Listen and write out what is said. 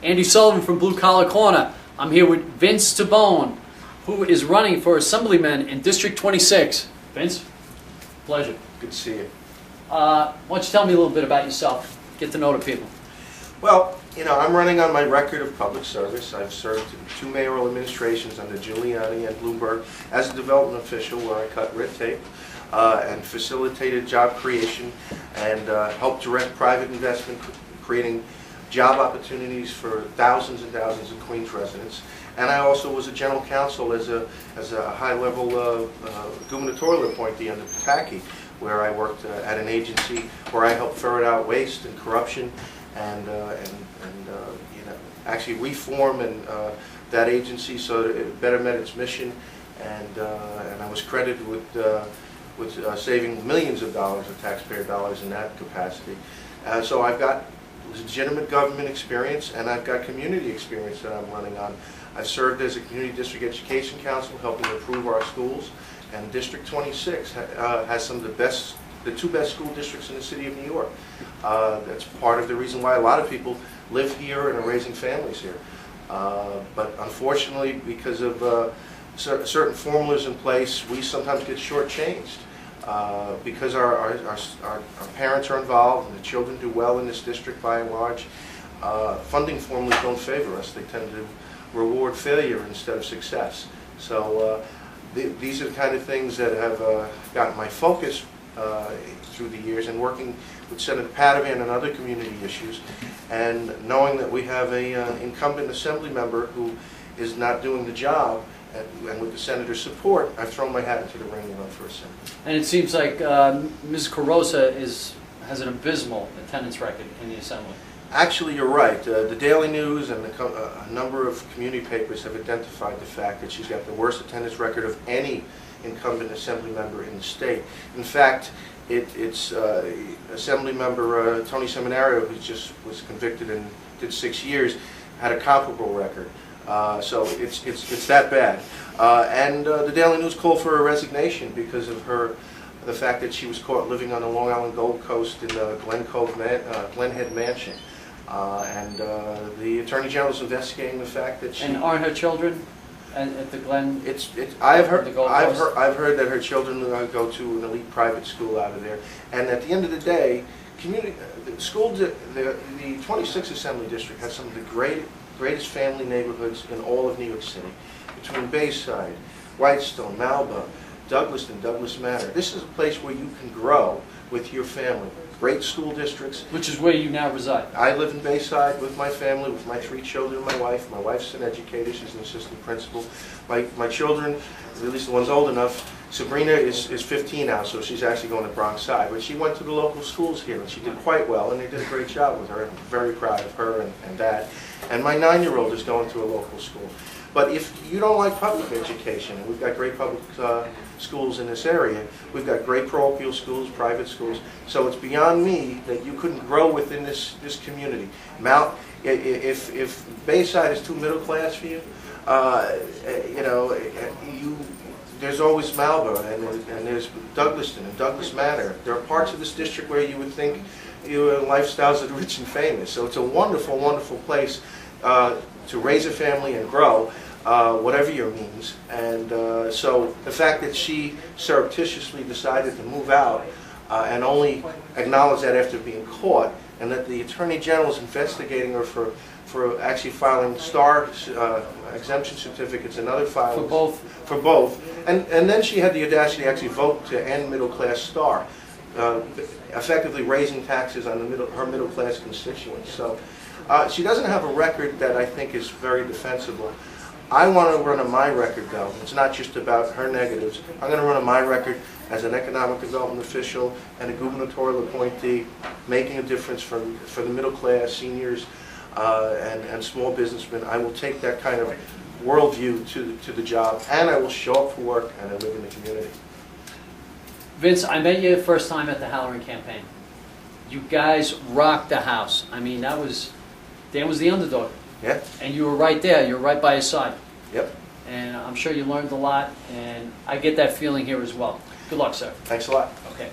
Andy Sullivan from Blue Collar Corner. I'm here with Vince Tabone, who is running for Assemblyman in District 26. Vince, pleasure. Good to see you. Why don't you tell me a little bit about yourself, get to know the people. Well, I'm running on my record of public service. I've served in 2 mayoral administrations under Giuliani and Bloomberg as a development official where I cut red tape and facilitated job creation and helped direct private investment, creating job opportunities for thousands and thousands of Queens residents. And I also was a general counsel as a high-level gubernatorial appointee under Pataki, where I worked at an agency where I helped ferret out waste and corruption and actually reform that agency so that it better met its mission. And I was credited with saving millions of dollars of taxpayer dollars in that capacity. So I've got legitimate government experience, and I've got community experience that I'm running on. I've served as a community district education council, helping improve our schools, and District 26 has some of the 2 best school districts in the city of New York. That's part of the reason why a lot of people live here and are raising families here. But unfortunately, because of certain formulas in place, we sometimes get shortchanged. Because our parents are involved and the children do well in this district by and large, funding formulas don't favor us. They tend to reward failure instead of success. So these are the kind of things that have gotten my focus through the years, and working with Senator Padovan and other community issues, and knowing that we have an incumbent assembly member who is not doing the job. And with the senator's support, I've thrown my hat into the ring and run for assembly. And it seems like Ms. Carrozza has an abysmal attendance record in the assembly. Actually, you're right. The Daily News and a number of community papers have identified the fact that she's got the worst attendance record of any incumbent assembly member in the state. In fact, it's Assembly Member Tony Seminario, who just was convicted and did 6 years, had a comparable record. So it's that bad. And the Daily News called for her resignation because of the fact that she was caught living on the Long Island Gold Coast in the Glenhead Mansion. And the Attorney General is investigating the fact that she... And aren't her children at the Glen? I've heard that her children go to an elite private school out of there. And at the end of the day, the 26th Assembly District has some of the greatest family neighborhoods in all of New York City, between Bayside, Whitestone, Malba, Douglaston, Douglas Manor. This is a place where you can grow with your family. Great school districts. Which is where you now reside. I live in Bayside with my family, with my 3 children and my wife. My wife's an educator, she's an assistant principal. My children, at least the one's old enough, Sabrina is 15 now, so she's actually going to Bronx Side. But she went to the local schools here, and she did quite well, and they did a great job with her. I'm very proud of her and Dad. And my 9-year-old is going to a local school. But if you don't like public education, and we've got great public schools in this area, we've got great parochial schools, private schools, so it's beyond me that you couldn't grow within this community. If Bayside is too middle class for you, there's always Malba, and there's Douglaston and Douglas Manor. There are parts of this district where you would think lifestyles of the rich and famous. So it's a wonderful, wonderful place to raise a family and grow, whatever your means. And so the fact that she surreptitiously decided to move out and only acknowledge that after being caught, and that the Attorney General is investigating her for actually filing star exemption certificates and other filings. For both. And then she had the audacity to actually vote to end middle-class star, effectively raising taxes on her middle-class constituents. So she doesn't have a record that I think is very defensible. I want to run on my record, though. It's not just about her negatives. I'm going to run on my record as an economic development official and a gubernatorial appointee, making a difference for the middle class, seniors, and small businessmen. I will take that kind of worldview to the job, and I will show up for work, and I live in the community. Vince, I met you the first time at the Halloran campaign. You guys rocked the house. I mean, Dan was the underdog. Yeah. And you were right there. You were right by his side. Yep. And I'm sure you learned a lot, and I get that feeling here as well. Good luck, sir. Thanks a lot. Okay.